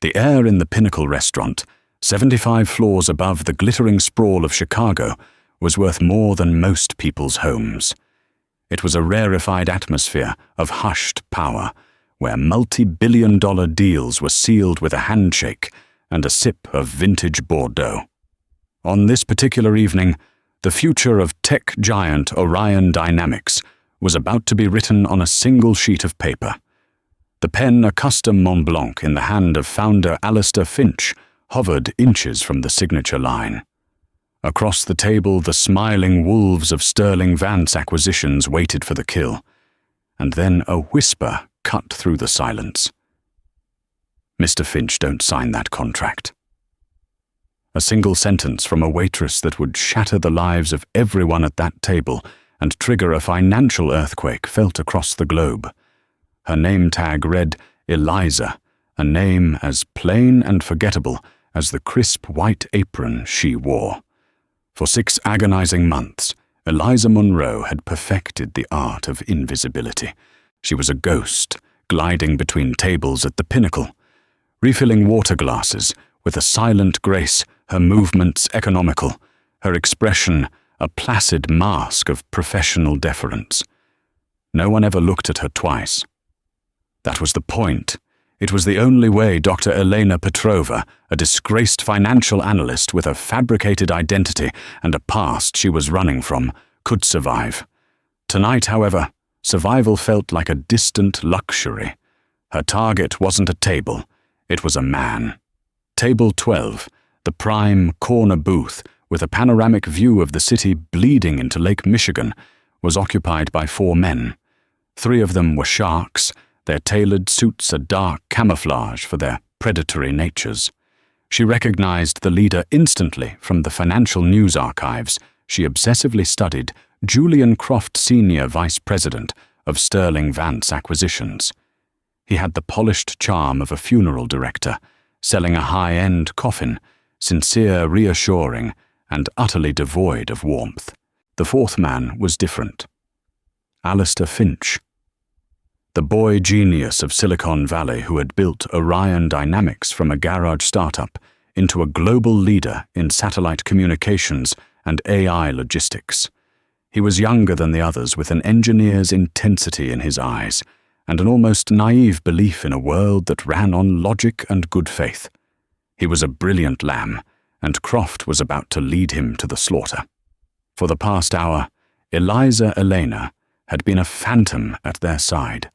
The air in the Pinnacle restaurant, 75 floors above the glittering sprawl of Chicago, was worth more than most people's homes. It was a rarefied atmosphere of hushed power, where multi-billion-dollar deals were sealed with a handshake and a sip of vintage Bordeaux. On this particular evening, the future of tech giant Orion Dynamics was about to be written on a single sheet of paper. The pen, a custom Mont Blanc in the hand of founder Alistair Finch, hovered inches from the signature line. Across the table, the smiling wolves of Sterling Vance Acquisitions waited for the kill, and then a whisper cut through the silence. "Mr. Finch, don't sign that contract." A single sentence from a waitress that would shatter the lives of everyone at that table and trigger a financial earthquake felt across the globe. Her name tag read Eliza, a name as plain and forgettable as the crisp white apron she wore. For 6 agonizing months, Eliza Munro had perfected the art of invisibility. She was a ghost, gliding between tables at the Pinnacle, refilling water glasses with a silent grace, her movements economical, her expression a placid mask of professional deference. No one ever looked at her twice. That was the point. It was the only way Dr. Elena Petrova, a disgraced financial analyst with a fabricated identity and a past she was running from, could survive. Tonight, however, survival felt like a distant luxury. Her target wasn't a table, it was a man. Table 12, the prime corner booth with a panoramic view of the city bleeding into Lake Michigan, was occupied by 4 men. 3 of them were sharks, their tailored suits a dark camouflage for their predatory natures. She recognized the leader instantly from the financial news archives she obsessively studied, Julian Croft, Senior Vice President of Sterling Vance Acquisitions. He had the polished charm of a funeral director, selling a high-end coffin, sincere, reassuring, and utterly devoid of warmth. The 4th man was different. Alistair Finch. The boy genius of Silicon Valley who had built Orion Dynamics from a garage startup into a global leader in satellite communications and AI logistics. He was younger than the others, with an engineer's intensity in his eyes and an almost naive belief in a world that ran on logic and good faith. He was a brilliant lamb, and Croft was about to lead him to the slaughter. For the past hour, Eliza Elena had been a phantom at their side.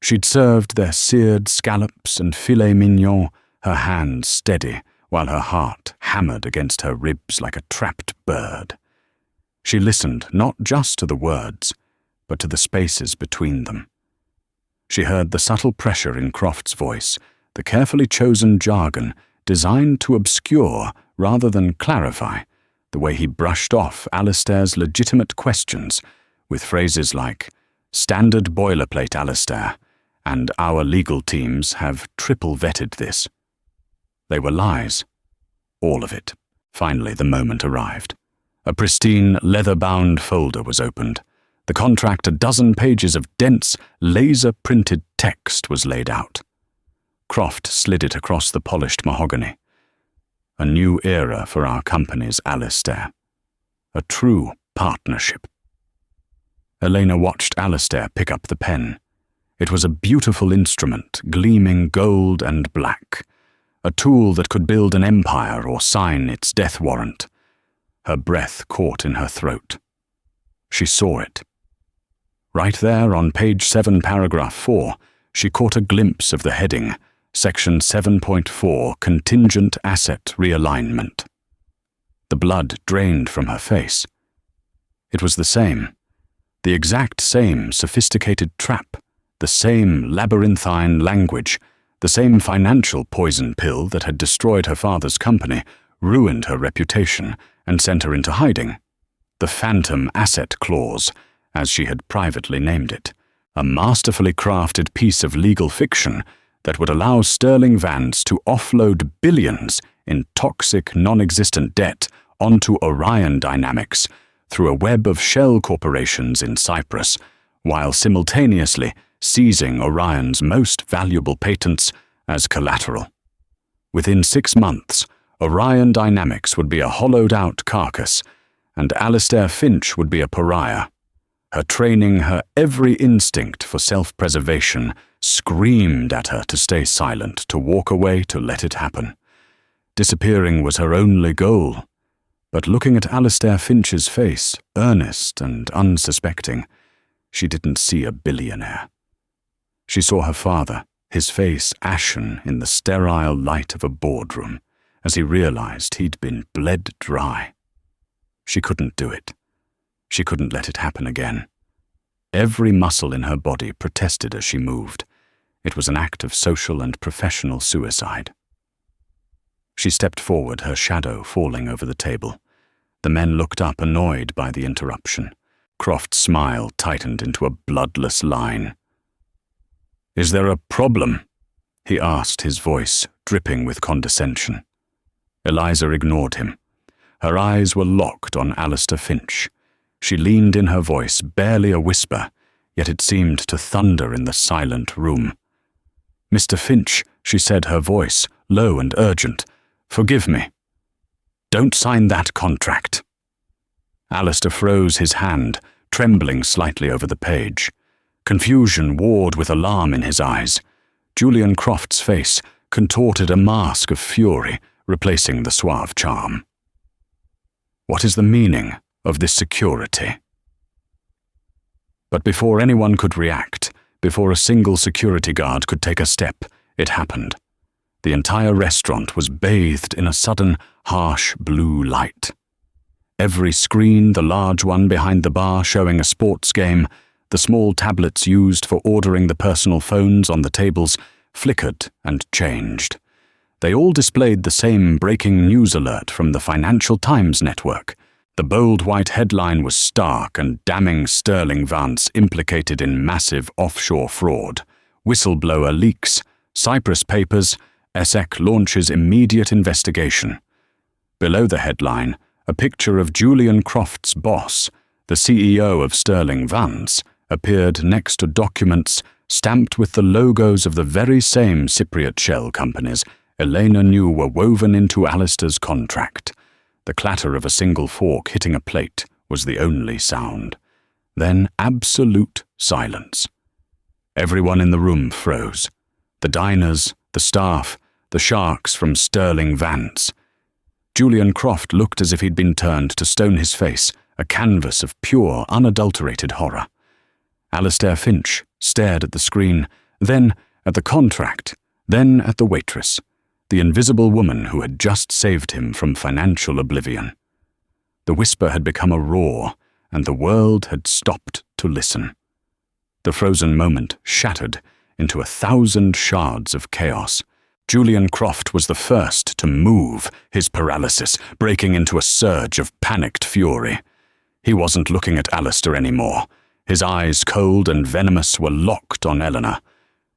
She'd served their seared scallops and filet mignon, her hands steady, while her heart hammered against her ribs like a trapped bird. She listened not just to the words, but to the spaces between them. She heard the subtle pressure in Croft's voice, the carefully chosen jargon designed to obscure rather than clarify, the way he brushed off Alistair's legitimate questions with phrases like, "Standard boilerplate, Alistair," and "Our legal teams have triple vetted this." They were lies. All of it. Finally, the moment arrived. A pristine, leather-bound folder was opened. The contract, a dozen pages of dense, laser-printed text was laid out. Croft slid it across the polished mahogany. A new era for our companies, Alistair. A true partnership. Elena watched Alistair pick up the pen. It was a beautiful instrument, gleaming gold and black. A tool that could build an empire or sign its death warrant. Her breath caught in her throat. She saw it. Right there on page 7, paragraph 4, she caught a glimpse of the heading, Section 7.4, Contingent Asset Realignment. The blood drained from her face. It was the same. The exact same sophisticated trap, the same labyrinthine language, the same financial poison pill that had destroyed her father's company, ruined her reputation, and sent her into hiding. The Phantom Asset Clause, as she had privately named it, a masterfully crafted piece of legal fiction that would allow Sterling Vance to offload billions in toxic, non-existent debt onto Orion Dynamics through a web of shell corporations in Cyprus, while simultaneously seizing Orion's most valuable patents as collateral. Within 6 months, Orion Dynamics would be a hollowed-out carcass, and Alistair Finch would be a pariah. Her training, her every instinct for self-preservation, screamed at her to stay silent, to walk away, to let it happen. Disappearing was her only goal. But looking at Alistair Finch's face, earnest and unsuspecting, she didn't see a billionaire. She saw her father, his face ashen in the sterile light of a boardroom, as he realized he'd been bled dry. She couldn't do it. She couldn't let it happen again. Every muscle in her body protested as she moved. It was an act of social and professional suicide. She stepped forward, her shadow falling over the table. The men looked up, annoyed by the interruption. Croft's smile tightened into a bloodless line. "Is there a problem?" he asked, his voice dripping with condescension. Eliza ignored him. Her eyes were locked on Alistair Finch. She leaned in her voice, barely a whisper, yet it seemed to thunder in the silent room. "Mr. Finch," she said, her voice low and urgent, "forgive me. Don't sign that contract." Alistair froze his hand, trembling slightly over the page. Confusion warred with alarm in his eyes. Julian Croft's face contorted a mask of fury, replacing the suave charm. "What is the meaning of this security?" But before anyone could react, before a single security guard could take a step, it happened. The entire restaurant was bathed in a sudden, harsh blue light. Every screen, the large one behind the bar showing a sports game, the small tablets used for ordering the personal phones on the tables, flickered and changed. They all displayed the same breaking news alert from the Financial Times network. The bold white headline was stark and damning Sterling Vance implicated in massive offshore fraud. Whistleblower leaks, Cyprus papers, ESSEC launches immediate investigation. Below the headline, a picture of Julian Croft's boss, the CEO of Sterling Vance, appeared next to documents stamped with the logos of the very same Cypriot shell companies Elena knew were woven into Alistair's contract. The clatter of a single fork hitting a plate was the only sound. Then absolute silence. Everyone in the room froze. The diners, the staff, the sharks from Sterling Vance. Julian Croft looked as if he'd been turned to stone his face, a canvas of pure, unadulterated horror. Alistair Finch stared at the screen, then at the contract, then at the waitress, the invisible woman who had just saved him from financial oblivion. The whisper had become a roar, and the world had stopped to listen. The frozen moment shattered into 1,000 shards of chaos. Julian Croft was the first to move, his paralysis breaking into a surge of panicked fury. He wasn't looking at Alistair anymore. His eyes, cold and venomous, were locked on Eleanor.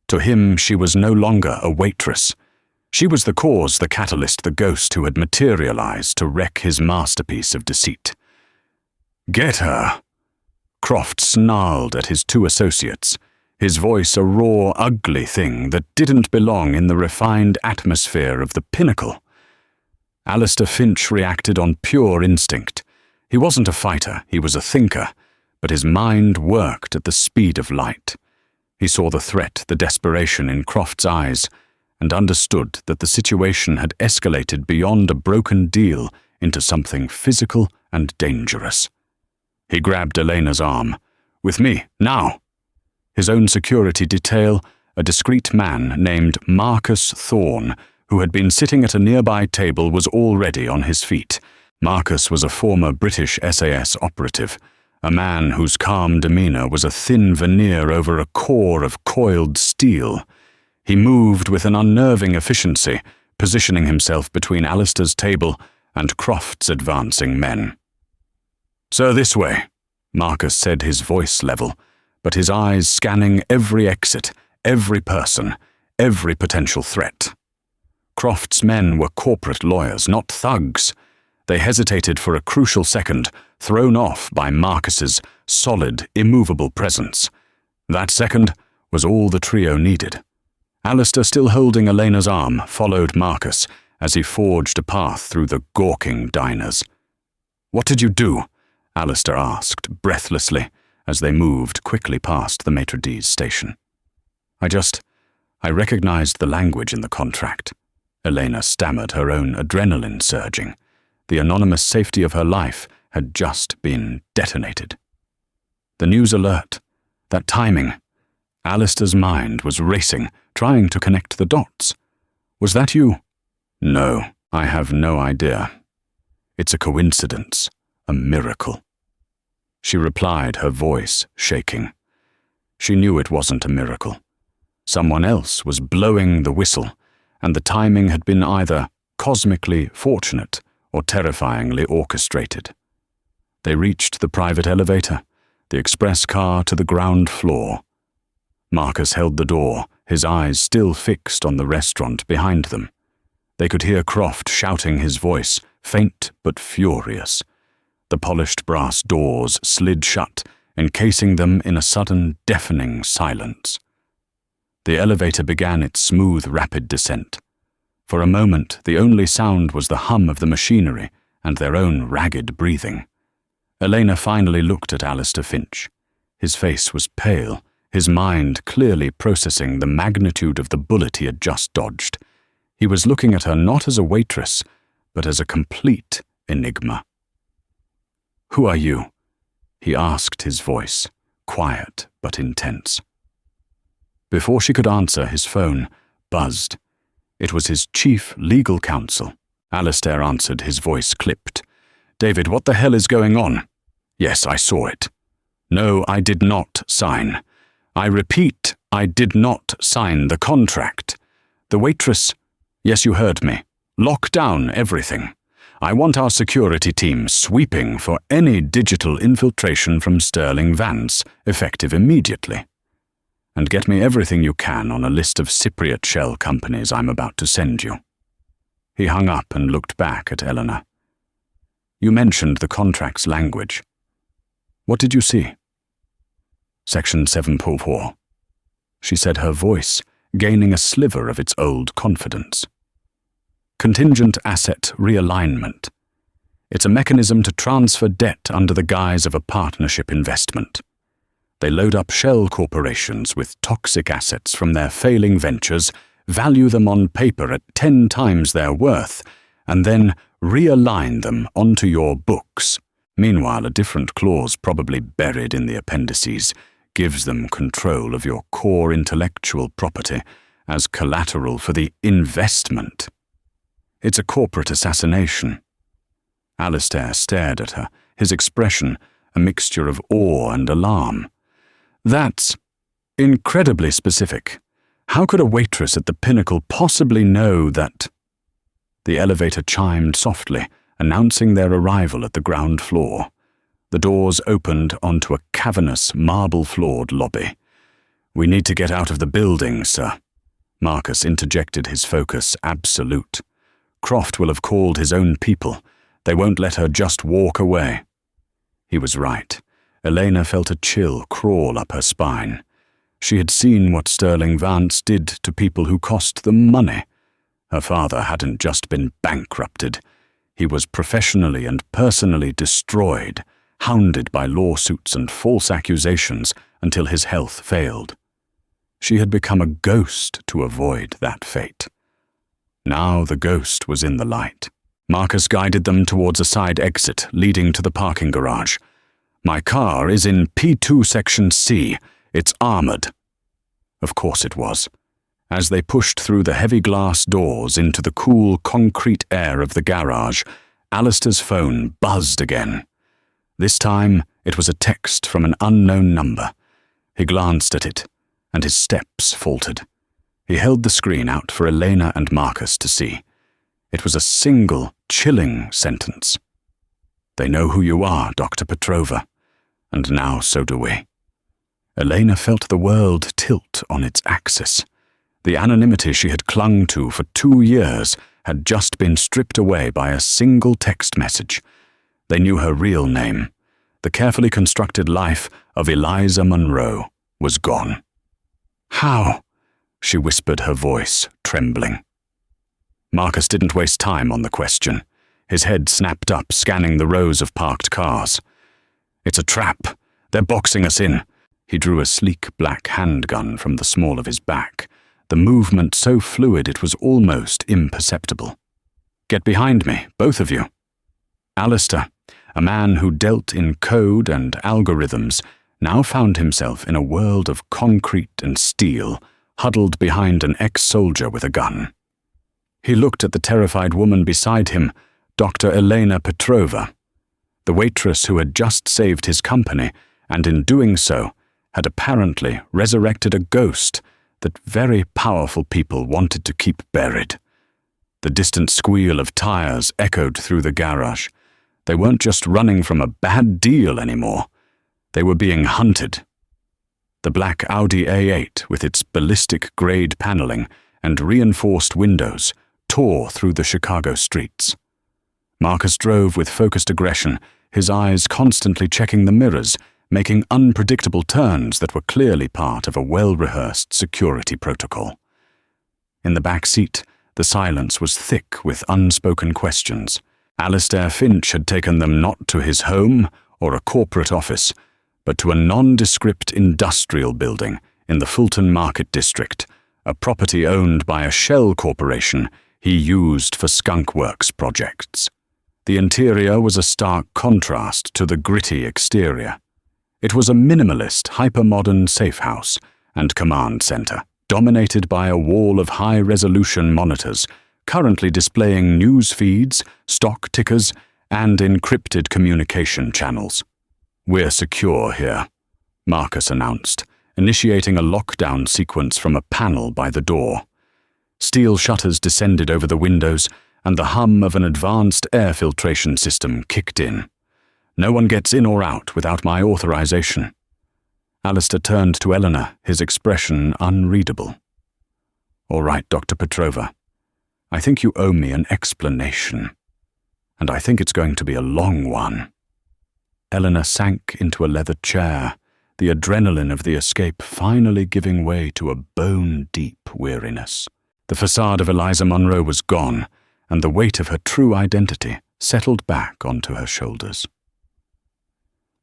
To him, she was no longer a waitress. She was the cause, the catalyst, the ghost who had materialized to wreck his masterpiece of deceit. "Get her!" Croft snarled at his two associates, his voice a raw, ugly thing that didn't belong in the refined atmosphere of the pinnacle. Alistair Finch reacted on pure instinct. He wasn't a fighter, he was a thinker, but his mind worked at the speed of light. He saw the threat, the desperation in Croft's eyes, and understood that the situation had escalated beyond a broken deal into something physical and dangerous. He grabbed Elena's arm. "With me, now!" His own security detail, a discreet man named Marcus Thorne, who had been sitting at a nearby table, was already on his feet. Marcus was a former British SAS operative, a man whose calm demeanor was a thin veneer over a core of coiled steel. He moved with an unnerving efficiency, positioning himself between Alistair's table and Croft's advancing men. "Sir, this way," Marcus said, his voice level, but his eyes scanning every exit, every person, every potential threat. Croft's men were corporate lawyers, not thugs. They hesitated for a crucial second, thrown off by Marcus's solid, immovable presence. That second was all the trio needed. Alistair, still holding Elena's arm, followed Marcus as he forged a path through the gawking diners. "What did you do?" Alistair asked, breathlessly, as they moved quickly past the maitre d's station. I recognized the language in the contract." Elena stammered, her own adrenaline surging. The anonymous safety of her life had just been detonated. The news alert, that timing. Alistair's mind was racing, trying to connect the dots. "Was that you?" "No, I have no idea. It's a coincidence, a miracle." She replied, her voice shaking. She knew it wasn't a miracle. Someone else was blowing the whistle, and the timing had been either cosmically fortunate or terrifyingly orchestrated. They reached the private elevator, the express car to the ground floor. Marcus held the door, his eyes still fixed on the restaurant behind them. They could hear Croft shouting his voice, faint but furious. The polished brass doors slid shut, encasing them in a sudden, deafening silence. The elevator began its smooth, rapid descent. For a moment, the only sound was the hum of the machinery and their own ragged breathing. Elena finally looked at Alistair Finch. His face was pale, his mind clearly processing the magnitude of the bullet he had just dodged. He was looking at her not as a waitress, but as a complete enigma. "Who are you?" he asked, his voice quiet but intense. Before she could answer, his phone buzzed. It was his chief legal counsel. Alistair answered, his voice clipped. "David, what the hell is going on?" "Yes, I saw it." "No, I did not sign. I repeat, I did not sign the contract. The waitress—" "Yes, you heard me. Lock down everything. I want our security team sweeping for any digital infiltration from Sterling Vance, effective immediately. And get me everything you can on a list of Cypriot shell companies I'm about to send you." He hung up and looked back at Eleanor. "You mentioned the contract's language. What did you see?" "Section 7.4, she said, her voice gaining a sliver of its old confidence. "Contingent asset realignment. It's a mechanism to transfer debt under the guise of a partnership investment. They load up shell corporations with toxic assets from their failing ventures, value them on paper at 10 times their worth, and then realign them onto your books. Meanwhile, a different clause, probably buried in the appendices, gives them control of your core intellectual property as collateral for the investment. It's a corporate assassination." Alistair stared at her, his expression a mixture of awe and alarm. "That's incredibly specific. How could a waitress at the Pinnacle possibly know that—" The elevator chimed softly, announcing their arrival at the ground floor. The doors opened onto a cavernous, marble-floored lobby. "We need to get out of the building, sir." Marcus interjected, his focus absolute. "Croft will have called his own people. They won't let her just walk away." He was right. Elena felt a chill crawl up her spine. She had seen what Sterling Vance did to people who cost them money. Her father hadn't just been bankrupted. He was professionally and personally destroyed, hounded by lawsuits and false accusations until his health failed. She had become a ghost to avoid that fate. Now the ghost was in the light. Marcus guided them towards a side exit leading to the parking garage. "My car is in P2 Section C. It's armored." Of course it was. As they pushed through the heavy glass doors into the cool concrete air of the garage, Alistair's phone buzzed again. This time it was a text from an unknown number. He glanced at it, and his steps faltered. He held the screen out for Elena and Marcus to see. It was a single, chilling sentence. "They know who you are, Dr. Petrova, and now so do we." Elena felt the world tilt on its axis. The anonymity she had clung to for 2 years had just been stripped away by a single text message. They knew her real name. The carefully constructed life of Eliza Monroe was gone. "How?" she whispered, her voice trembling. Marcus didn't waste time on the question. His head snapped up, scanning the rows of parked cars. "It's a trap. They're boxing us in." He drew a sleek black handgun from the small of his back, the movement so fluid it was almost imperceptible. "Get behind me, both of you." Alistair, a man who dealt in code and algorithms, now found himself in a world of concrete and steel, huddled behind an ex-soldier with a gun. He looked at the terrified woman beside him, Dr. Elena Petrova, the waitress who had just saved his company, and in doing so, had apparently resurrected a ghost that very powerful people wanted to keep buried. The distant squeal of tires echoed through the garage. They weren't just running from a bad deal anymore. They were being hunted. The black Audi A8, with its ballistic-grade paneling and reinforced windows, tore through the Chicago streets. Marcus drove with focused aggression, his eyes constantly checking the mirrors, making unpredictable turns that were clearly part of a well-rehearsed security protocol. In the back seat, the silence was thick with unspoken questions. Alistair Finch had taken them not to his home or a corporate office, but to a nondescript industrial building in the Fulton Market District, a property owned by a shell corporation he used for skunk works projects. The interior was a stark contrast to the gritty exterior. It was a minimalist, hyper-modern safe house and command center, dominated by a wall of high-resolution monitors, currently displaying news feeds, stock tickers, and encrypted communication channels. "We're secure here," Marcus announced, initiating a lockdown sequence from a panel by the door. Steel shutters descended over the windows, and the hum of an advanced air filtration system kicked in. "No one gets in or out without my authorization." Alistair turned to Eleanor, his expression unreadable. "All right, Dr. Petrova. I think you owe me an explanation, and I think it's going to be a long one." Eleanor sank into a leather chair, the adrenaline of the escape finally giving way to a bone-deep weariness. The facade of Eliza Munro was gone, and the weight of her true identity settled back onto her shoulders.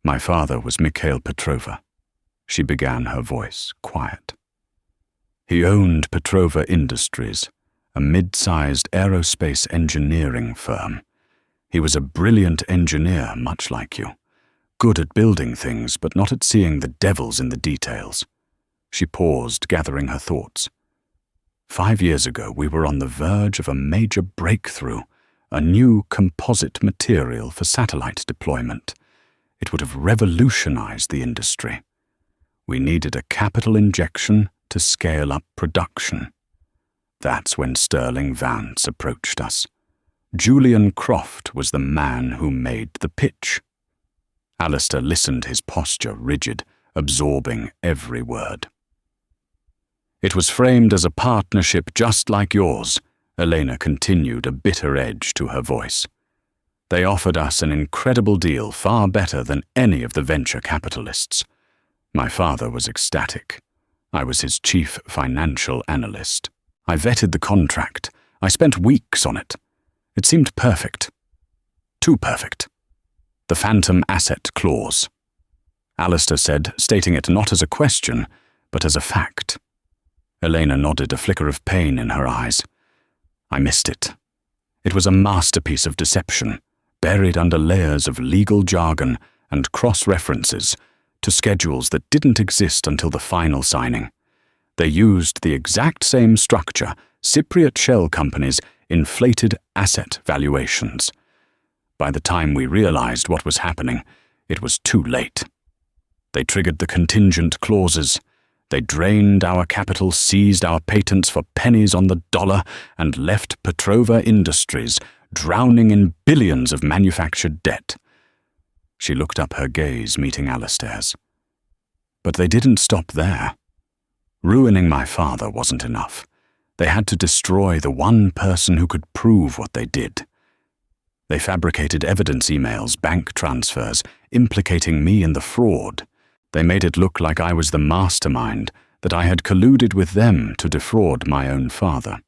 "My father was Mikhail Petrova," she began, her voice quiet. "He owned Petrova Industries, a mid-sized aerospace engineering firm. He was a brilliant engineer, much like you, good at building things, but not at seeing the devils in the details." She paused, gathering her thoughts. 5 years ago, we were on the verge of a major breakthrough, a new composite material for satellite deployment. It would have revolutionized the industry. We needed a capital injection to scale up production. That's when Sterling Vance approached us. Julian Croft was the man who made the pitch. Alistair listened, his posture rigid, absorbing every word. "It was framed as a partnership just like yours," Elena continued, a bitter edge to her voice. "They offered us an incredible deal, far better than any of the venture capitalists. My father was ecstatic. I was his chief financial analyst. I vetted the contract. I spent weeks on it. It seemed perfect. Too perfect. The phantom asset clause," Alistair said, stating it not as a question, but as a fact. Elena nodded, a flicker of pain in her eyes. "I missed it. It was a masterpiece of deception, buried under layers of legal jargon and cross-references to schedules that didn't exist until the final signing. They used the exact same structure Cypriot shell companies inflated asset valuations. By the time we realized what was happening, it was too late. They triggered the contingent clauses. They drained our capital, seized our patents for pennies on the dollar, and left Petrova Industries drowning in billions of manufactured debt." She looked up, her gaze meeting Alistair's. "But they didn't stop there. Ruining my father wasn't enough. They had to destroy the one person who could prove what they did. They fabricated evidence emails, bank transfers, implicating me in the fraud. They made it look like I was the mastermind, that I had colluded with them to defraud my own father.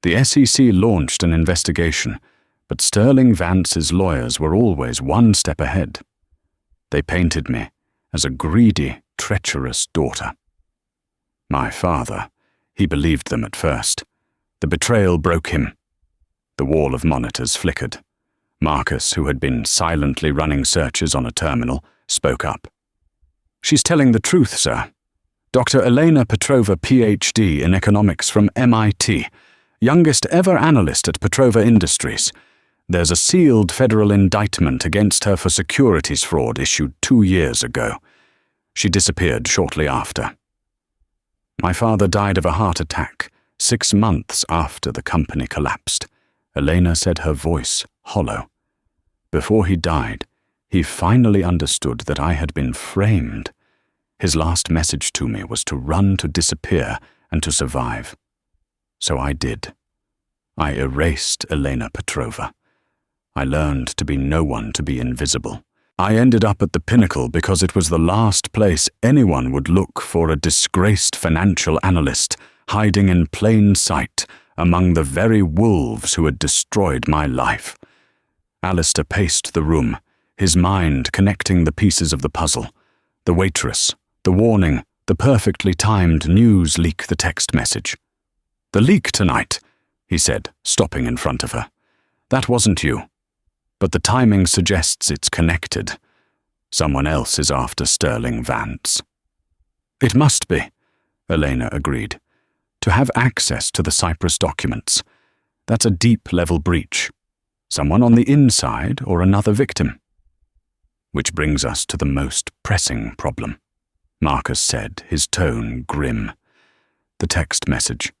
The SEC launched an investigation, but Sterling Vance's lawyers were always one step ahead. They painted me as a greedy, treacherous daughter. My father, he believed them at first. The betrayal broke him. The wall of monitors flickered. Marcus, who had been silently running searches on a terminal, spoke up. "She's telling the truth, sir. Dr. Elena Petrova, Ph.D. in economics from MIT, youngest ever analyst at Petrova Industries. There's a sealed federal indictment against her for securities fraud issued 2 years ago. She disappeared shortly after. My father died of a heart attack 6 months after the company collapsed." Elena said, her voice hollow. "Before he died, he finally understood that I had been framed. His last message to me was to run, to disappear, and to survive. So I did. I erased Elena Petrova. I learned to be no one, to be invisible. I ended up at the pinnacle because it was the last place anyone would look for a disgraced financial analyst hiding in plain sight among the very wolves who had destroyed my life." Alistair paced the room, his mind connecting the pieces of the puzzle. The waitress, the warning, the perfectly timed news leak, the text message. "The leak tonight," he said, stopping in front of her. "That wasn't you. But the timing suggests it's connected. Someone else is after Sterling Vance." "It must be," Elena agreed. "To have access to the Cyprus documents, that's a deep-level breach. Someone on the inside or another victim." "Which brings us to the most pressing problem," Marcus said, his tone grim. "The text message.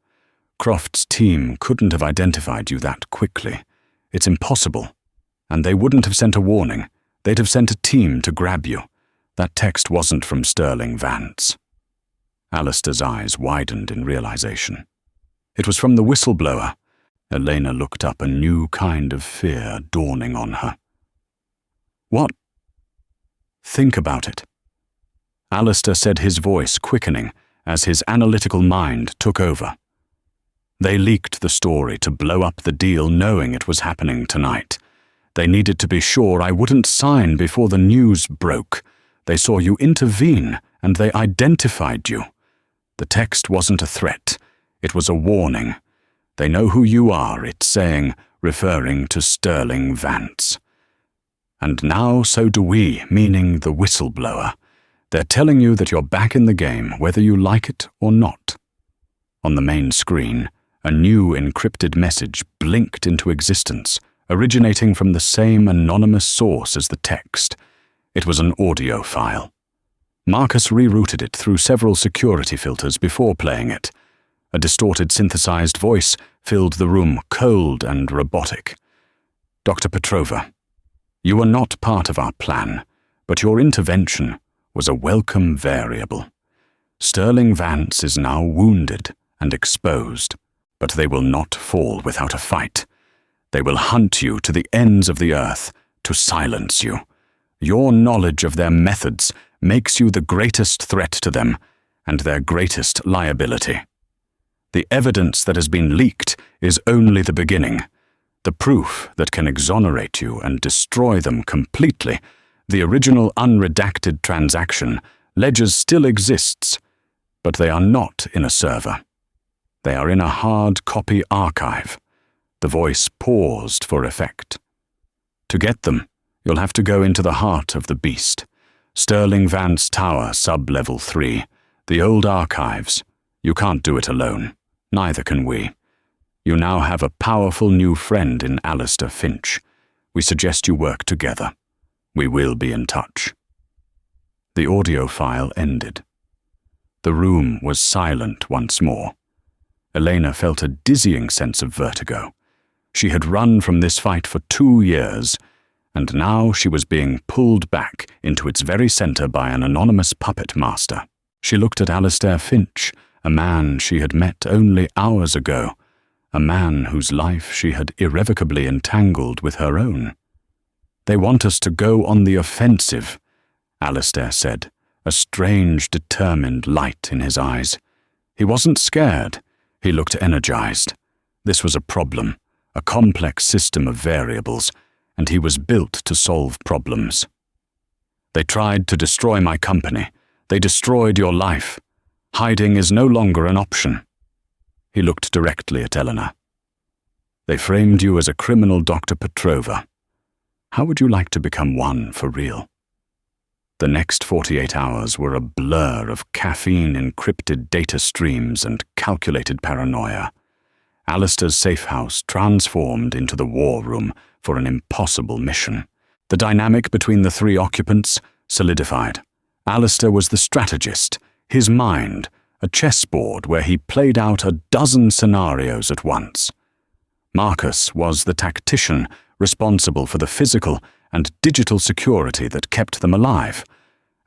Croft's team couldn't have identified you that quickly. It's impossible. And they wouldn't have sent a warning. They'd have sent a team to grab you. That text wasn't from Sterling Vance." Alistair's eyes widened in realization. "It was from the whistleblower." Elena looked up, a new kind of fear dawning on her. "What?" "Think about it." Alistair said, his voice quickening as his analytical mind took over. "They leaked the story to blow up the deal, knowing it was happening tonight. They needed to be sure I wouldn't sign before the news broke. They saw you intervene, and they identified you. The text wasn't a threat. It was a warning. They know who you are, it's saying, referring to Sterling Vance. And now so do we, meaning the whistleblower. They're telling you that you're back in the game, whether you like it or not." On the main screen, a new encrypted message blinked into existence, originating from the same anonymous source as the text. It was an audio file. Marcus rerouted it through several security filters before playing it. A distorted synthesized voice filled the room, cold and robotic. "Dr. Petrova, you were not part of our plan, but your intervention was a welcome variable. Sterling Vance is now wounded and exposed, but they will not fall without a fight. They will hunt you to the ends of the earth to silence you. Your knowledge of their methods makes you the greatest threat to them and their greatest liability. The evidence that has been leaked is only the beginning. The proof that can exonerate you and destroy them completely, the original unredacted transaction, ledgers still exists, but they are not in a server. They are in a hard copy archive." The voice paused for effect. "To get them, you'll have to go into the heart of the beast. Sterling Vance Tower, sub-level 3. The old archives. You can't do it alone. Neither can we. You now have a powerful new friend in Alistair Finch. We suggest you work together. We will be in touch." The audio file ended. The room was silent once more. Elena felt a dizzying sense of vertigo. She had run from this fight for 2 years, and now she was being pulled back into its very center by an anonymous puppet master. She looked at Alistair Finch, a man she had met only hours ago, a man whose life she had irrevocably entangled with her own. "They want us to go on the offensive," Alistair said, a strange, determined light in his eyes. He wasn't scared. He looked energized. This was a problem, a complex system of variables, and he was built to solve problems. They tried to destroy my company. They destroyed your life. Hiding is no longer an option. He looked directly at Eleanor. They framed you as a criminal, Dr. Petrova. How would you like to become one for real? The next 48 hours were a blur of caffeine-encrypted data streams and calculated paranoia. Alistair's safe house transformed into the war room for an impossible mission. The dynamic between the three occupants solidified. Alistair was the strategist, his mind, a chessboard where he played out a dozen scenarios at once. Marcus was the tactician responsible for the physical and digital security that kept them alive,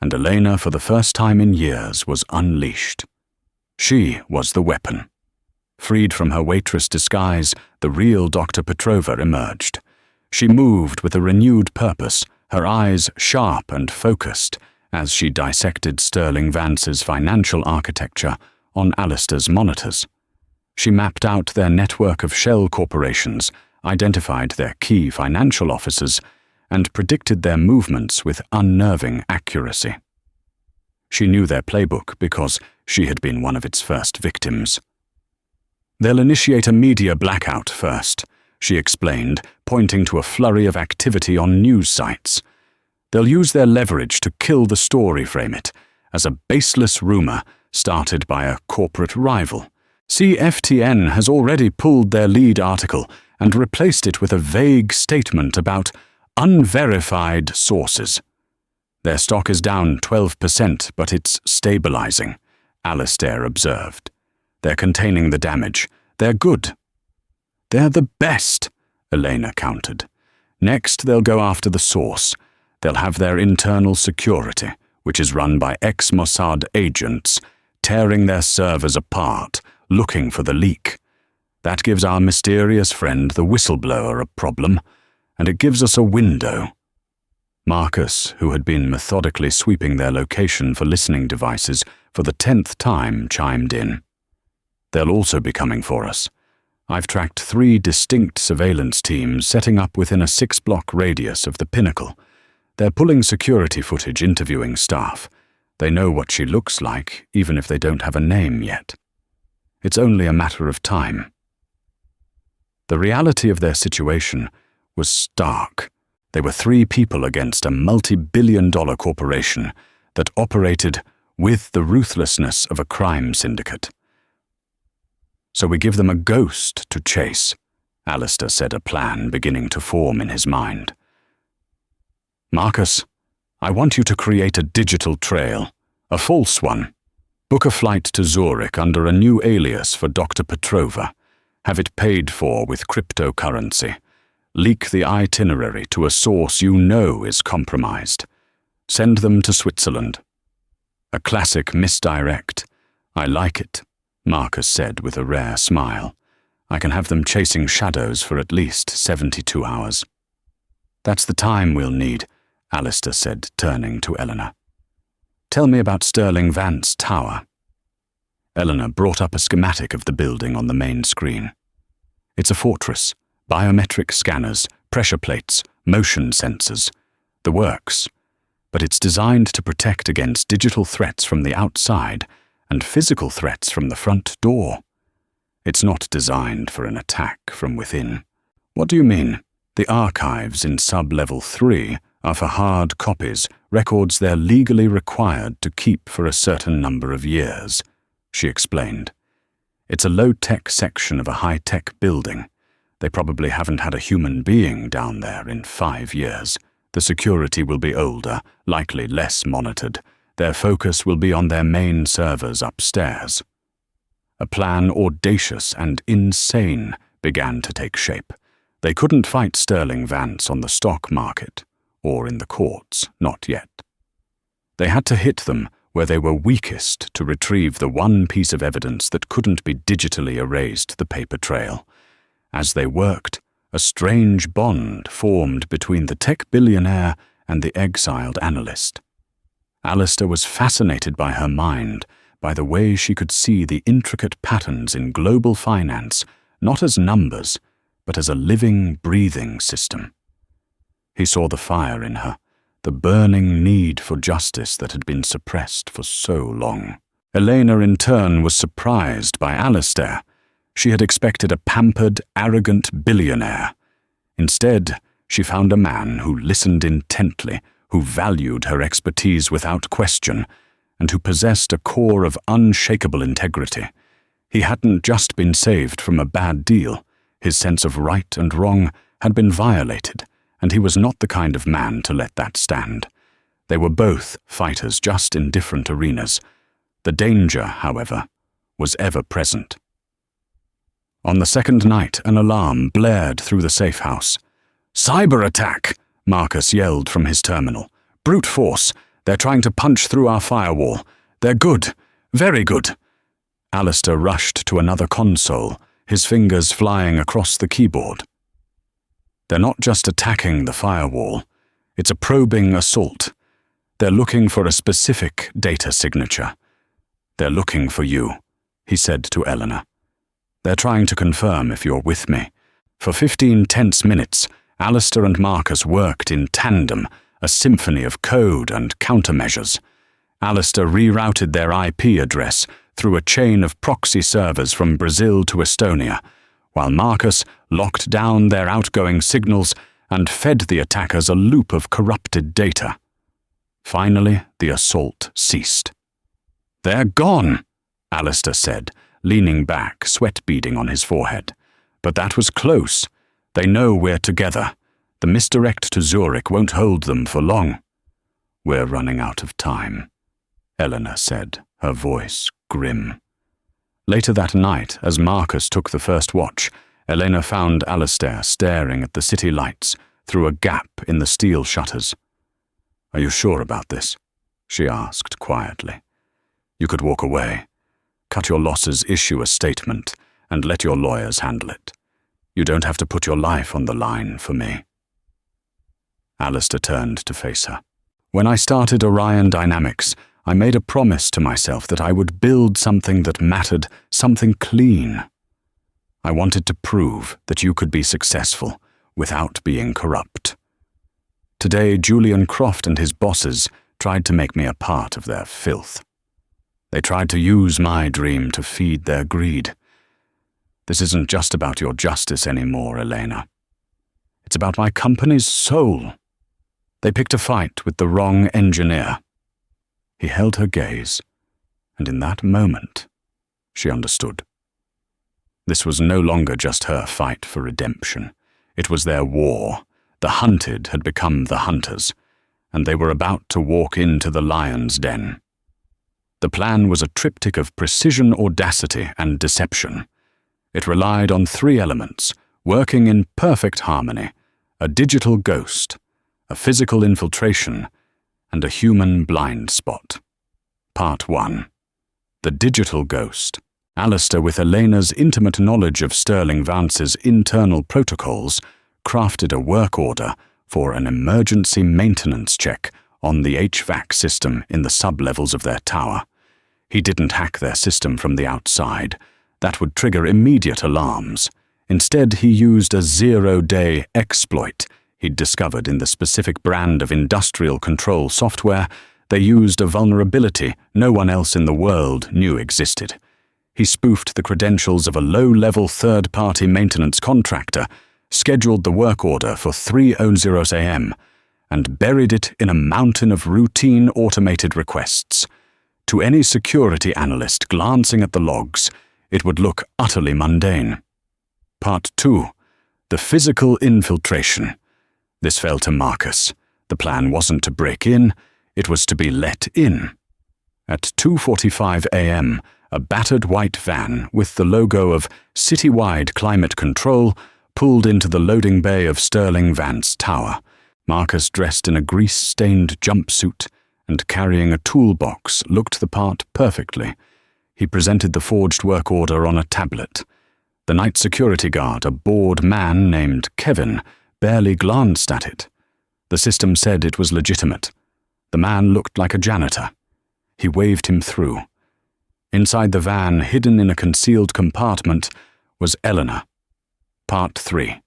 and Elena, for the first time in years, was unleashed. She was the weapon. Freed from her waitress disguise, the real Dr. Petrova emerged. She moved with a renewed purpose, her eyes sharp and focused, as she dissected Sterling Vance's financial architecture on Alistair's monitors. She mapped out their network of shell corporations, identified their key financial officers, and predicted their movements with unnerving accuracy. She knew their playbook because she had been one of its first victims. "They'll initiate a media blackout first," she explained, pointing to a flurry of activity on news sites. "They'll use their leverage to kill the story, frame it, as a baseless rumor started by a corporate rival. CFTN has already pulled their lead article and replaced it with a vague statement about unverified sources. Their stock is down 12%, but it's stabilizing," Alistair observed. "They're containing the damage. They're good." "They're the best," Elena countered. "Next, they'll go after the source. They'll have their internal security, which is run by ex-Mossad agents, tearing their servers apart, looking for the leak. That gives our mysterious friend, the whistleblower, a problem, and it gives us a window." Marcus, who had been methodically sweeping their location for listening devices for the 10th time, chimed in. "They'll also be coming for us. I've tracked 3 distinct surveillance teams setting up within a 6-block radius of the Pinnacle. They're pulling security footage, interviewing staff. They know what she looks like, even if they don't have a name yet. It's only a matter of time." The reality of their situation was stark. They were 3 people against a multi-billion-dollar corporation that operated with the ruthlessness of a crime syndicate. "So we give them a ghost to chase," Alistair said, a plan beginning to form in his mind. "Marcus, I want you to create a digital trail, a false one. Book a flight to Zurich under a new alias for Dr. Petrova. Have it paid for with cryptocurrency. Leak the itinerary to a source you know is compromised. Send them to Switzerland." "A classic misdirect. I like it," Marcus said with a rare smile. "I can have them chasing shadows for at least 72 hours. "That's the time we'll need," Alistair said, turning to Eleanor. "Tell me about Sterling Vance Tower." Eleanor brought up a schematic of the building on the main screen. "It's a fortress, biometric scanners, pressure plates, motion sensors. The works. But it's designed to protect against digital threats from the outside and physical threats from the front door. It's not designed for an attack from within." "What do you mean?" "The archives in sub-level 3 are for hard copies, records they're legally required to keep for a certain number of years," she explained. "It's a low-tech section of a high-tech building. They probably haven't had a human being down there in 5 years. The security will be older, likely less monitored. Their focus will be on their main servers upstairs." A plan audacious and insane began to take shape. They couldn't fight Sterling Vance on the stock market, or in the courts, not yet. They had to hit them where they were weakest to retrieve the one piece of evidence that couldn't be digitally erased, the paper trail. As they worked, a strange bond formed between the tech billionaire and the exiled analyst. Alistair was fascinated by her mind, by the way she could see the intricate patterns in global finance, not as numbers, but as a living, breathing system. He saw the fire in her, the burning need for justice that had been suppressed for so long. Elena, in turn, was surprised by Alistair. She had expected a pampered, arrogant billionaire. Instead, she found a man who listened intently, who valued her expertise without question, and who possessed a core of unshakable integrity. He hadn't just been saved from a bad deal. His sense of right and wrong had been violated, and he was not the kind of man to let that stand. They were both fighters, just in different arenas. The danger, however, was ever present. On the second night, an alarm blared through the safe house. "Cyber attack!" Marcus yelled from his terminal. "Brute force! They're trying to punch through our firewall. They're good. Very good." Alistair rushed to another console, his fingers flying across the keyboard. "They're not just attacking the firewall. It's a probing assault. They're looking for a specific data signature. They're looking for you," he said to Eleanor. "They're trying to confirm if you're with me." For 15 tense minutes, Alistair and Marcus worked in tandem, a symphony of code and countermeasures. Alistair rerouted their IP address through a chain of proxy servers from Brazil to Estonia, while Marcus locked down their outgoing signals and fed the attackers a loop of corrupted data. Finally, the assault ceased. "They're gone," Alistair said, leaning back, sweat beading on his forehead. "But that was close. They know we're together. The misdirect to Zurich won't hold them for long." "We're running out of time," Eleanor said, her voice grim. Later that night, as Marcus took the first watch, Elena found Alistair staring at the city lights through a gap in the steel shutters. "Are you sure about this?" she asked quietly. "You could walk away, cut your losses, issue a statement, and let your lawyers handle it. You don't have to put your life on the line for me." Alistair turned to face her. "When I started Orion Dynamics, I made a promise to myself that I would build something that mattered, something clean. I wanted to prove that you could be successful without being corrupt. Today, Julian Croft and his bosses tried to make me a part of their filth. They tried to use my dream to feed their greed. This isn't just about your justice anymore, Elena. It's about my company's soul. They picked a fight with the wrong engineer." He held her gaze, and in that moment, she understood. This was no longer just her fight for redemption. It was their war. The hunted had become the hunters, and they were about to walk into the lion's den. The plan was a triptych of precision, audacity, and deception. It relied on 3 elements, working in perfect harmony: a digital ghost, a physical infiltration, and a human blind spot. Part 1. The digital ghost. Alistair, with Elena's intimate knowledge of Sterling Vance's internal protocols, crafted a work order for an emergency maintenance check on the HVAC system in the sub-levels of their tower. He didn't hack their system from the outside. That would trigger immediate alarms. Instead, he used a 0-day exploit he'd discovered in the specific brand of industrial control software. They used a vulnerability no one else in the world knew existed. He spoofed the credentials of a low-level third-party maintenance contractor, scheduled the work order for 3:00 a.m., and buried it in a mountain of routine automated requests. To any security analyst glancing at the logs, it would look utterly mundane. Part 2. The physical infiltration. This fell to Marcus. The plan wasn't to break in, it was to be let in. At 2:45 a.m., a battered white van with the logo of Citywide Climate Control pulled into the loading bay of Sterling Vance Tower. Marcus, dressed in a grease-stained jumpsuit and carrying a toolbox, looked the part perfectly. He presented the forged work order on a tablet. The night security guard, a bored man named Kevin, barely glanced at it. The system said it was legitimate. The man looked like a janitor. He waved him through. Inside the van, hidden in a concealed compartment, was Eleanor. Part 3.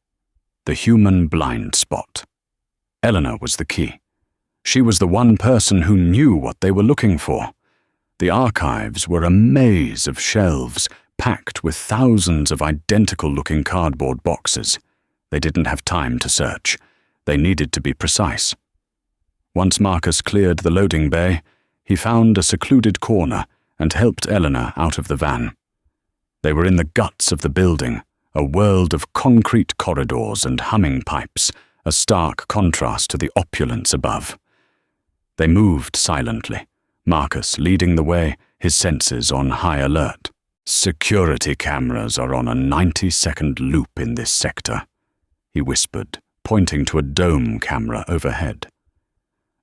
The Human Blind Spot. Eleanor was the key. She was the one person who knew what they were looking for. The archives were a maze of shelves packed with thousands of identical-looking cardboard boxes. They didn't have time to search. They needed to be precise. Once Marcus cleared the loading bay, he found a secluded corner and helped Eleanor out of the van. They were in the guts of the building, a world of concrete corridors and humming pipes, a stark contrast to the opulence above. They moved silently, Marcus leading the way, his senses on high alert. "Security cameras are on a 90-second loop in this sector," he whispered, pointing to a dome camera overhead.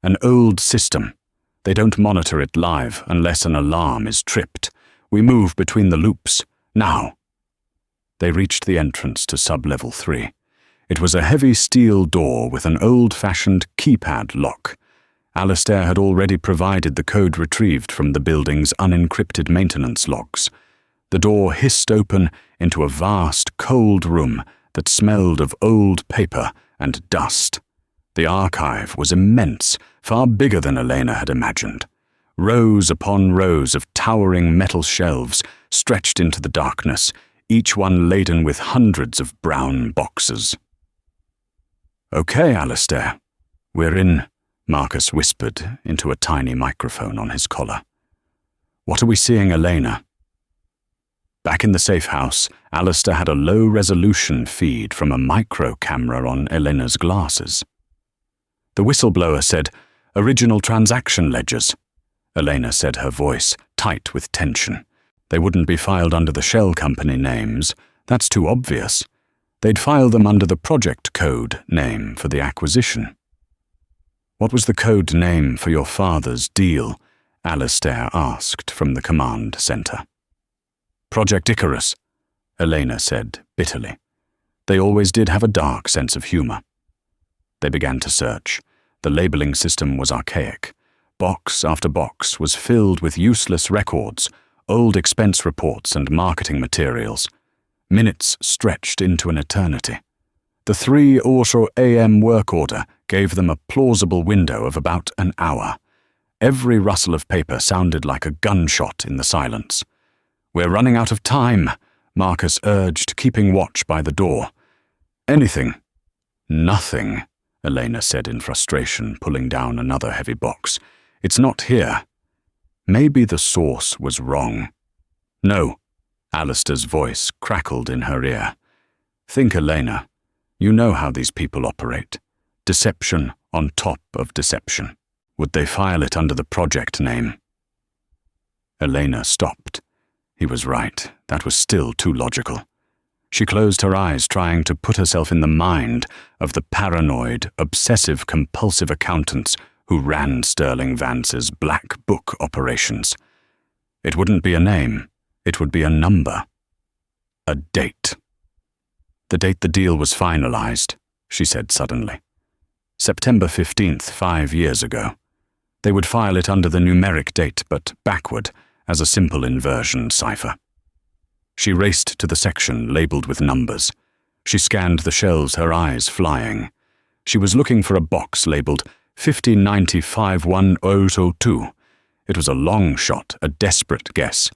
"An old system. They don't monitor it live unless an alarm is tripped. We move between the loops. Now." They reached the entrance to sub-level 3. It was a heavy steel door with an old-fashioned keypad lock. Alistair had already provided the code retrieved from the building's unencrypted maintenance logs. The door hissed open into a vast, cold room that smelled of old paper and dust. The archive was immense, far bigger than Elena had imagined. Rows upon rows of towering metal shelves stretched into the darkness, each one laden with hundreds of brown boxes. "Okay, Alistair, we're in," Marcus whispered into a tiny microphone on his collar. "What are we seeing, Elena?" Back in the safe house, Alistair had a low-resolution feed from a micro-camera on Elena's glasses. The whistleblower said, "Original transaction ledgers." Elena said, her voice tight with tension. "They wouldn't be filed under the shell company names. That's too obvious. They'd file them under the project code name for the acquisition." "What was the code name for your father's deal?" Alistair asked from the command center. "Project Icarus," Elena said bitterly. They always did have a dark sense of humor. They began to search. The labeling system was archaic. Box after box was filled with useless records, old expense reports and marketing materials. Minutes stretched into an eternity. The 3:00 a.m. work order gave them a plausible window of about an hour. Every rustle of paper sounded like a gunshot in the silence. "We're running out of time," Marcus urged, keeping watch by the door. "Anything." "Nothing," Elena said in frustration, pulling down another heavy box. "It's not here." Maybe the source was wrong. "No," Alistair's voice crackled in her ear. "Think, Elena. You know how these people operate. Deception on top of deception. Would they file it under the project name?" Elena stopped. He was right. That was still too logical. She closed her eyes, trying to put herself in the mind of the paranoid, obsessive-compulsive accountants who ran Sterling Vance's Black Book operations. It wouldn't be a name. It would be a number. A date. "The date the deal was finalized," she said suddenly. "September 15th, 5 years ago. They would file it under the numeric date, but backward, as a simple inversion cipher." She raced to the section labeled with numbers. She scanned the shelves, her eyes flying. She was looking for a box labeled 15951002. It was a long shot, a desperate guess.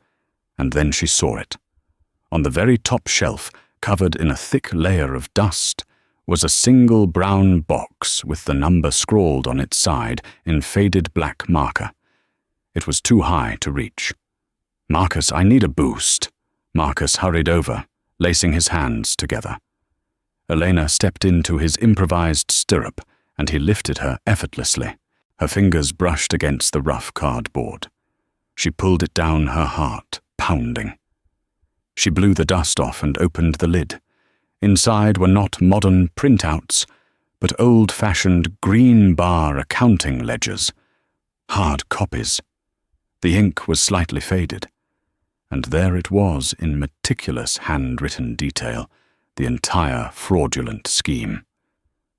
And then she saw it. On the very top shelf, covered in a thick layer of dust, was a single brown box with the number scrawled on its side in faded black marker. It was too high to reach. "Marcus, I need a boost." Marcus hurried over, lacing his hands together. Elena stepped into his improvised stirrup, and he lifted her effortlessly. Her fingers brushed against the rough cardboard. She pulled it down, her heart pounding. She blew the dust off and opened the lid. Inside were not modern printouts, but old-fashioned green bar accounting ledgers. Hard copies. The ink was slightly faded. And there it was in meticulous handwritten detail, the entire fraudulent scheme.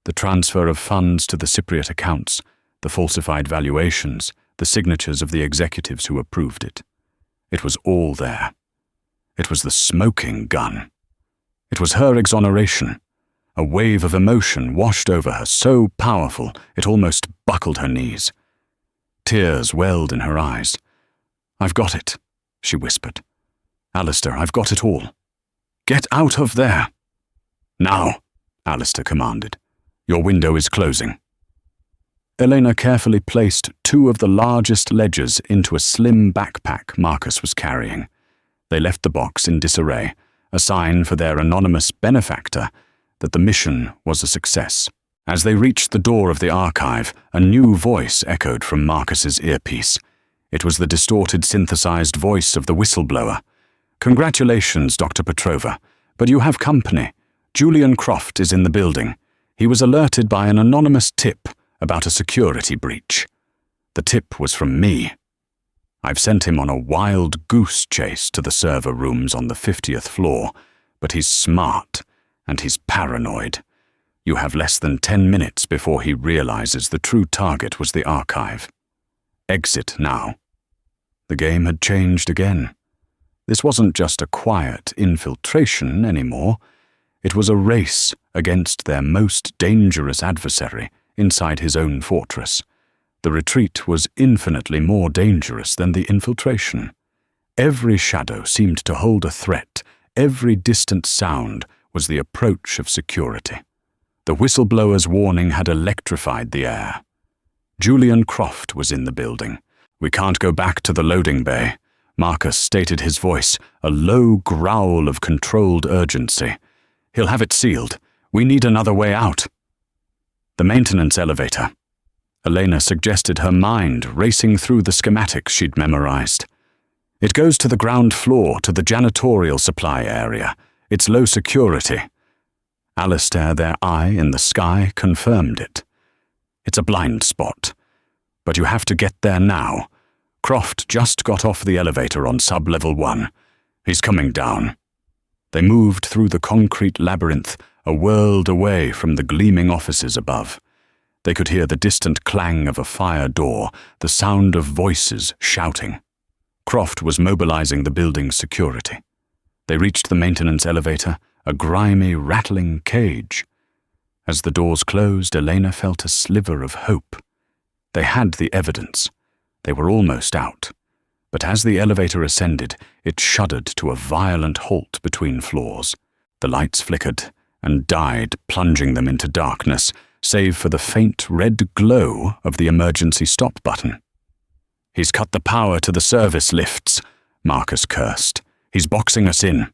The transfer of funds to the Cypriot accounts, the falsified valuations, the signatures of the executives who approved it. It was all there. It was the smoking gun. It was her exoneration. A wave of emotion washed over her, so powerful it almost buckled her knees. Tears welled in her eyes. "I've got it," she whispered. "Alistair, I've got it all. Get out of there." "Now," Alistair commanded. "Your window is closing." Elena carefully placed 2 of the largest ledgers into a slim backpack Marcus was carrying. They left the box in disarray, a sign for their anonymous benefactor that the mission was a success. As they reached the door of the archive, a new voice echoed from Marcus's earpiece. It was the distorted, synthesized voice of the whistleblower. "Congratulations, Dr. Petrova, but you have company. Julian Croft is in the building. He was alerted by an anonymous tip about a security breach. The tip was from me. I've sent him on a wild goose chase to the server rooms on the 50th floor, but he's smart and he's paranoid. You have less than 10 minutes before he realizes the true target was the archive. Exit now." The game had changed again. This wasn't just a quiet infiltration anymore. It was a race against their most dangerous adversary inside his own fortress. The retreat was infinitely more dangerous than the infiltration. Every shadow seemed to hold a threat. Every distant sound was the approach of security. The whistleblower's warning had electrified the air. Julian Croft was in the building. "We can't go back to the loading bay," Marcus stated, his voice a low growl of controlled urgency. "He'll have it sealed. We need another way out." "The maintenance elevator." Elena suggested, her mind racing through the schematics she'd memorized. "It goes to the ground floor, to the janitorial supply area. It's low security." Alistair, their eye in the sky, confirmed it. "It's a blind spot. But you have to get there now. Croft just got off the elevator on sub-level 1. He's coming down." They moved through the concrete labyrinth, a world away from the gleaming offices above. They could hear the distant clang of a fire door, the sound of voices shouting. Croft was mobilizing the building's security. They reached the maintenance elevator, a grimy, rattling cage. As the doors closed, Elena felt a sliver of hope. They had the evidence. They were almost out. But as the elevator ascended, it shuddered to a violent halt between floors. The lights flickered and died, plunging them into darkness, save for the faint red glow of the emergency stop button. "He's cut the power to the service lifts," Marcus cursed. "He's boxing us in."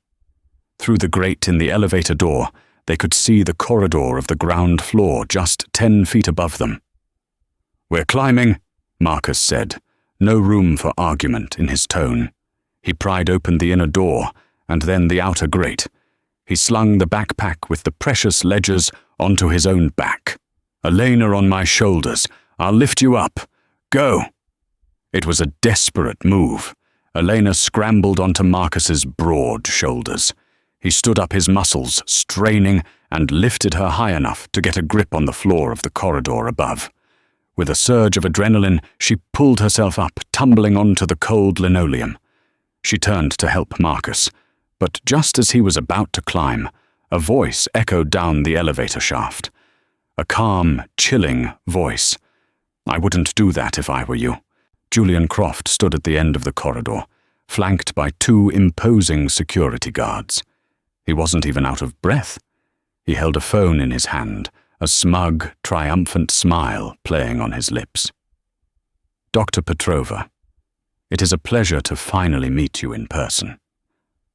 Through the grate in the elevator door, they could see the corridor of the ground floor just 10 feet above them. "We're climbing," Marcus said, no room for argument in his tone. He pried open the inner door and then the outer grate. He slung the backpack with the precious ledgers onto his own back. "Elena on my shoulders. I'll lift you up. Go." It was a desperate move. Elena scrambled onto Marcus's broad shoulders. He stood up, his muscles straining, and lifted her high enough to get a grip on the floor of the corridor above. With a surge of adrenaline, she pulled herself up, tumbling onto the cold linoleum. She turned to help Marcus, but just as he was about to climb, a voice echoed down the elevator shaft. A calm, chilling voice. "I wouldn't do that if I were you." Julian Croft stood at the end of the corridor, flanked by 2 imposing security guards. He wasn't even out of breath. He held a phone in his hand, a smug, triumphant smile playing on his lips. "Dr. Petrova, it is a pleasure to finally meet you in person.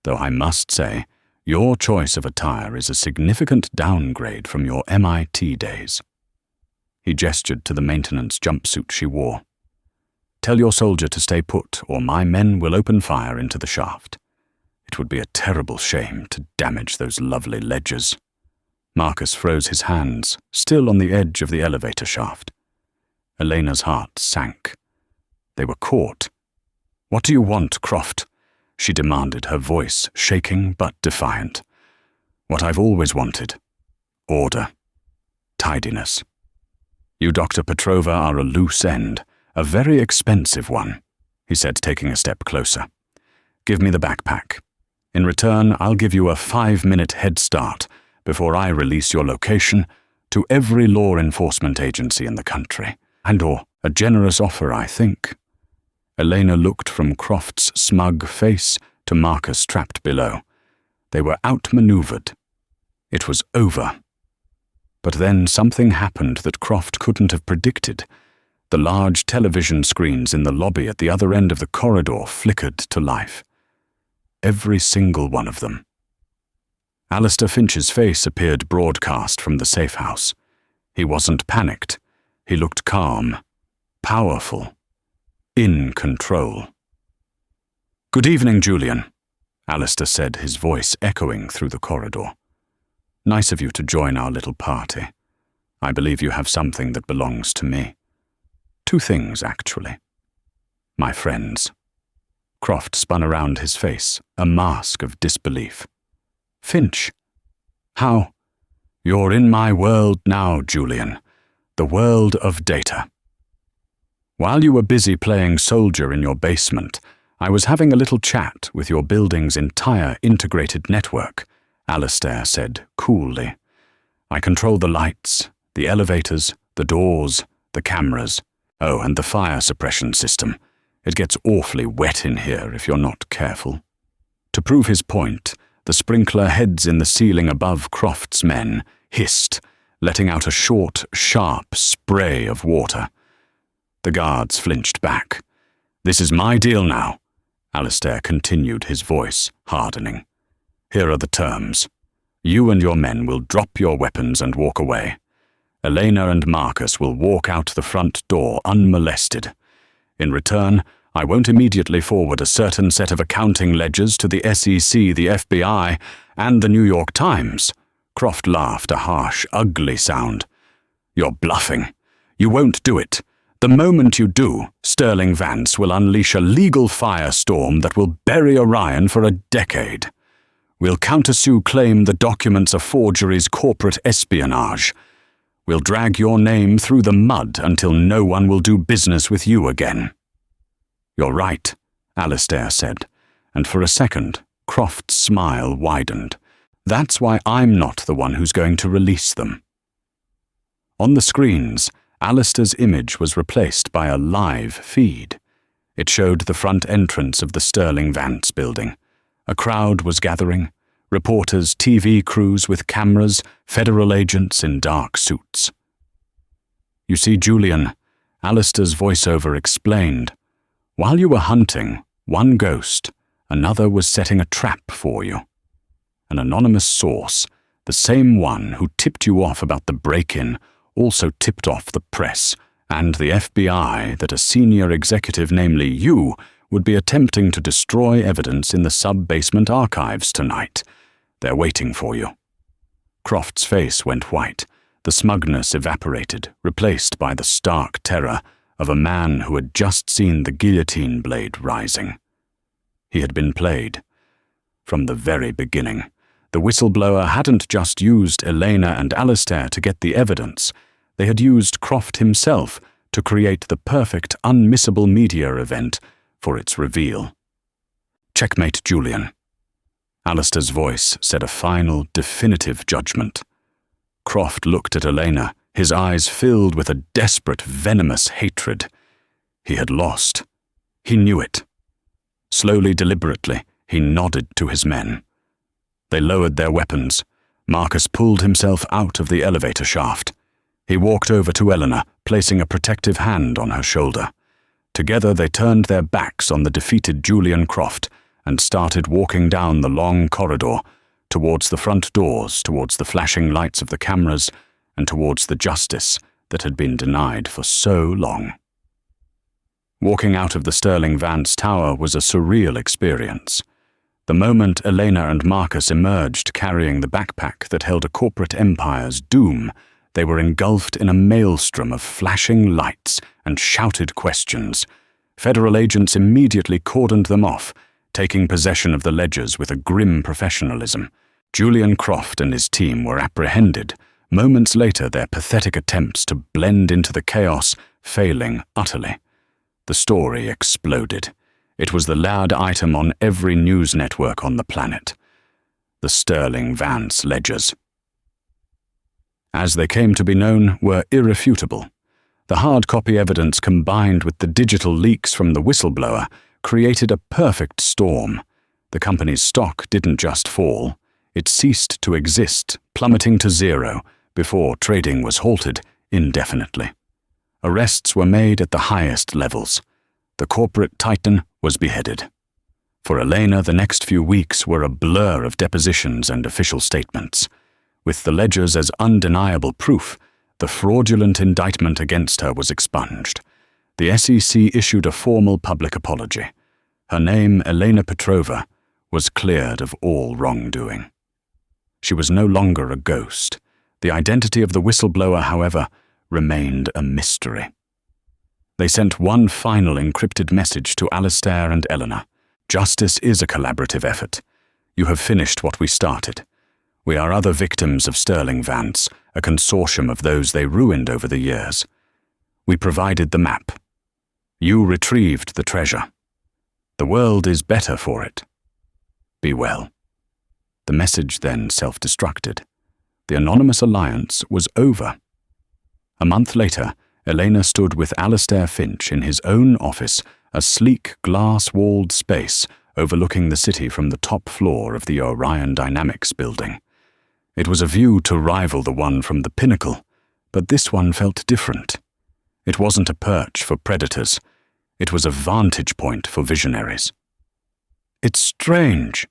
Though I must say, your choice of attire is a significant downgrade from your MIT days." He gestured to the maintenance jumpsuit she wore. "Tell your soldier to stay put, or my men will open fire into the shaft. It would be a terrible shame to damage those lovely ledgers." Marcus froze his hands, still on the edge of the elevator shaft. Elena's heart sank. They were caught. "What do you want, Croft?" she demanded, her voice shaking but defiant. "What I've always wanted. Order. Tidiness. You, Dr. Petrova, are a loose end, a very expensive one, he said, taking a step closer. Give me the backpack. In return, I'll give you a 5-minute head start before I release your location to every law enforcement agency in the country. And/or a generous offer, I think. Elena looked from Croft's smug face to Marcus trapped below. They were outmaneuvered. It was over. But then something happened that Croft couldn't have predicted. The large television screens in the lobby at the other end of the corridor flickered to life. Every single one of them. Alistair Finch's face appeared broadcast from the safe house. He wasn't panicked. He looked calm, powerful, in control. "Good evening, Julian," Alistair said, his voice echoing through the corridor. "Nice of you to join our little party. I believe you have something that belongs to me. 2 things, actually. My friends." Croft spun around his face, a mask of disbelief. "Finch? How?" "You're in my world now, Julian. The world of data. While you were busy playing soldier in your basement, I was having a little chat with your building's entire integrated network," Alistair said coolly. "I control the lights, the elevators, the doors, the cameras. Oh, and the fire suppression system. It gets awfully wet in here if you're not careful." To prove his point, the sprinkler heads in the ceiling above Croft's men hissed, letting out a short, sharp spray of water. The guards flinched back. "This is my deal now," Alistair continued, his voice hardening. "Here are the terms. You and your men will drop your weapons and walk away. Elena and Marcus will walk out the front door unmolested. In return, I won't immediately forward a certain set of accounting ledgers to the SEC, the FBI, and the New York Times." Croft laughed, a harsh, ugly sound. "You're bluffing. You won't do it. The moment you do, Sterling Vance will unleash a legal firestorm that will bury Orion for a decade. We'll countersue claim the documents are forgeries, corporate espionage. We'll drag your name through the mud until no one will do business with you again." "You're right," Alistair said, and for a second, Croft's smile widened. "That's why I'm not the one who's going to release them." On the screens, Alistair's image was replaced by a live feed. It showed the front entrance of the Sterling Vance building. A crowd was gathering, reporters, TV crews with cameras, federal agents in dark suits. "You see, Julian," Alistair's voiceover explained, "while you were hunting one ghost, another was setting a trap for you. An anonymous source, the same one who tipped you off about the break-in, also tipped off the press and the FBI that a senior executive, namely you, would be attempting to destroy evidence in the sub-basement archives tonight. They're waiting for you." Croft's face went white. The smugness evaporated, replaced by the stark terror of a man who had just seen the guillotine blade rising. He had been played. From the very beginning, the whistleblower hadn't just used Elena and Alistair to get the evidence. They had used Croft himself to create the perfect, unmissable media event for its reveal. "Checkmate, Julian." Alistair's voice said a final, definitive judgment. Croft looked at Elena, his eyes filled with a desperate, venomous hatred. He had lost. He knew it. Slowly, deliberately, he nodded to his men. They lowered their weapons. Marcus pulled himself out of the elevator shaft. He walked over to Elena, placing a protective hand on her shoulder. Together they turned their backs on the defeated Julian Croft and started walking down the long corridor, towards the front doors, towards the flashing lights of the cameras, and towards the justice that had been denied for so long. Walking out of the Sterling Vance Tower was a surreal experience. The moment Elena and Marcus emerged carrying the backpack that held a corporate empire's doom, they were engulfed in a maelstrom of flashing lights and shouted questions. Federal agents immediately cordoned them off, taking possession of the ledgers with a grim professionalism. Julian Croft and his team were apprehended, Moments later, their pathetic attempts to blend into the chaos failing utterly. The story exploded. It was the loud item on every news network on the planet. The Sterling Vance ledgers, as they came to be known, were irrefutable. The hard copy evidence combined with the digital leaks from the whistleblower created a perfect storm. The company's stock didn't just fall, it ceased to exist, plummeting to zero before trading was halted indefinitely. Arrests were made at the highest levels. The corporate titan was beheaded. For Elena, the next few weeks were a blur of depositions and official statements. With the ledgers as undeniable proof, the fraudulent indictment against her was expunged. The SEC issued a formal public apology. Her name, Elena Petrova, was cleared of all wrongdoing. She was no longer a ghost. The identity of the whistleblower, however, remained a mystery. They sent one final encrypted message to Alistair and Eleanor. Justice is a collaborative effort. You have finished what we started. We are other victims of Sterling Vance, a consortium of those they ruined over the years. We provided the map. You retrieved the treasure. The world is better for it. Be well. The message then self-destructed. The anonymous alliance was over. A month later, Elena stood with Alistair Finch in his own office, a sleek, glass-walled space overlooking the city from the top floor of the Orion Dynamics building. It was a view to rival the one from the pinnacle, but this one felt different. It wasn't a perch for predators. It was a vantage point for visionaries. "It's strange,"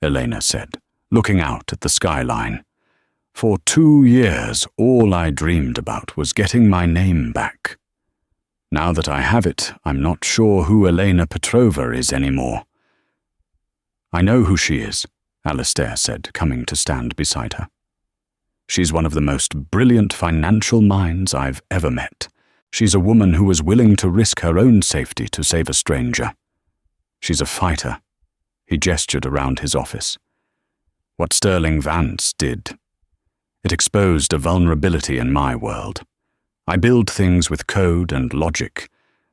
Elena said, looking out at the skyline. "For 2 years, all I dreamed about was getting my name back. Now that I have it, I'm not sure who Elena Petrova is anymore." "I know who she is," Alistair said, coming to stand beside her. "She's one of the most brilliant financial minds I've ever met. She's a woman who was willing to risk her own safety to save a stranger. She's a fighter." He gestured around his office. "What Sterling Vance did. It exposed a vulnerability in my world. I build things with code and logic.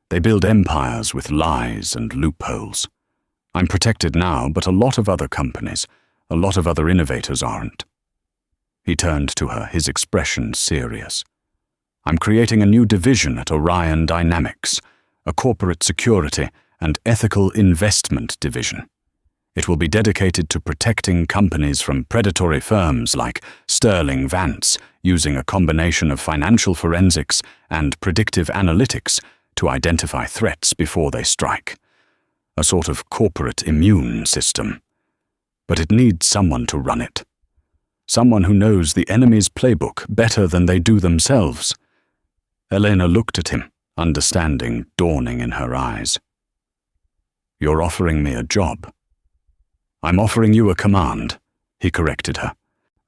They build empires with lies and loopholes. I'm protected now, but a lot of other companies, a lot of other innovators aren't." He turned to her, his expression serious. "I'm creating a new division at Orion Dynamics, a corporate security and ethical investment division. It will be dedicated to protecting companies from predatory firms like Sterling Vance, using a combination of financial forensics and predictive analytics to identify threats before they strike. A sort of corporate immune system. But it needs someone to run it. Someone who knows the enemy's playbook better than they do themselves." Elena looked at him, understanding dawning in her eyes. "You're offering me a job." "I'm offering you a command," he corrected her.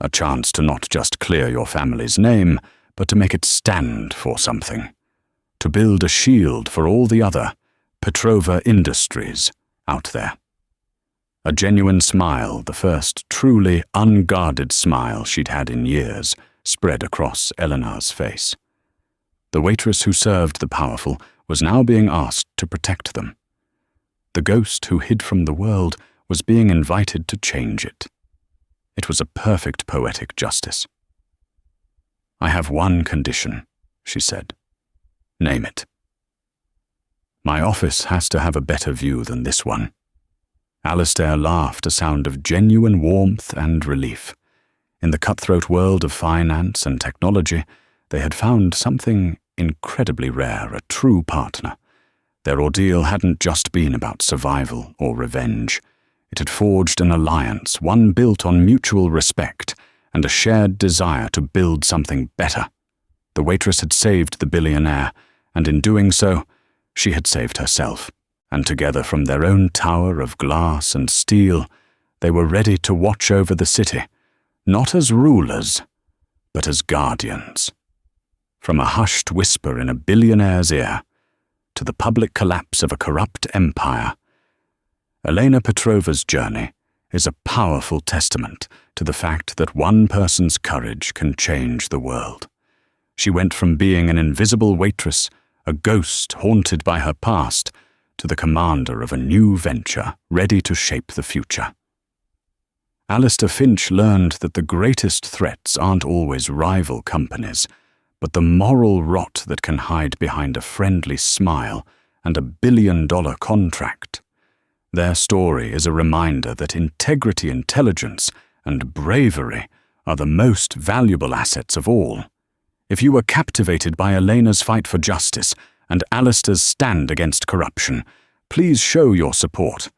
"A chance to not just clear your family's name, but to make it stand for something. To build a shield for all the other Petrova Industries out there." A genuine smile, the first truly unguarded smile she'd had in years, spread across Eleanor's face. The waitress who served the powerful was now being asked to protect them. The ghost who hid from the world was being invited to change it. It was a perfect poetic justice. "I have one condition," she said. "Name it." "My office has to have a better view than this one." Alistair laughed, a sound of genuine warmth and relief. In the cutthroat world of finance and technology, they had found something incredibly rare, a true partner. Their ordeal hadn't just been about survival or revenge. It had forged an alliance, one built on mutual respect and a shared desire to build something better. The waitress had saved the billionaire, and in doing so, she had saved herself. And together from their own tower of glass and steel, they were ready to watch over the city, not as rulers, but as guardians. From a hushed whisper in a billionaire's ear, to the public collapse of a corrupt empire, Elena Petrova's journey, is a powerful testament to the fact that one person's courage can change the world. She went from being an invisible waitress, a ghost haunted by her past, to the commander of a new venture ready to shape the future. Alistair Finch learned that the greatest threats aren't always rival companies, but the moral rot that can hide behind a friendly smile and a billion-dollar contract. Their story is a reminder that integrity, intelligence, and bravery are the most valuable assets of all. If you were captivated by Elena's fight for justice and Alistair's stand against corruption, please show your support.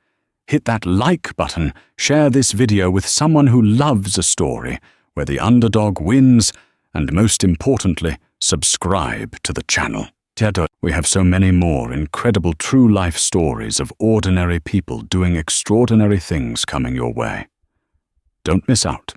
Hit that like button, share this video with someone who loves a story where the underdog wins, and most importantly, subscribe to the channel. We have so many more incredible true-life stories of ordinary people doing extraordinary things coming your way. Don't miss out.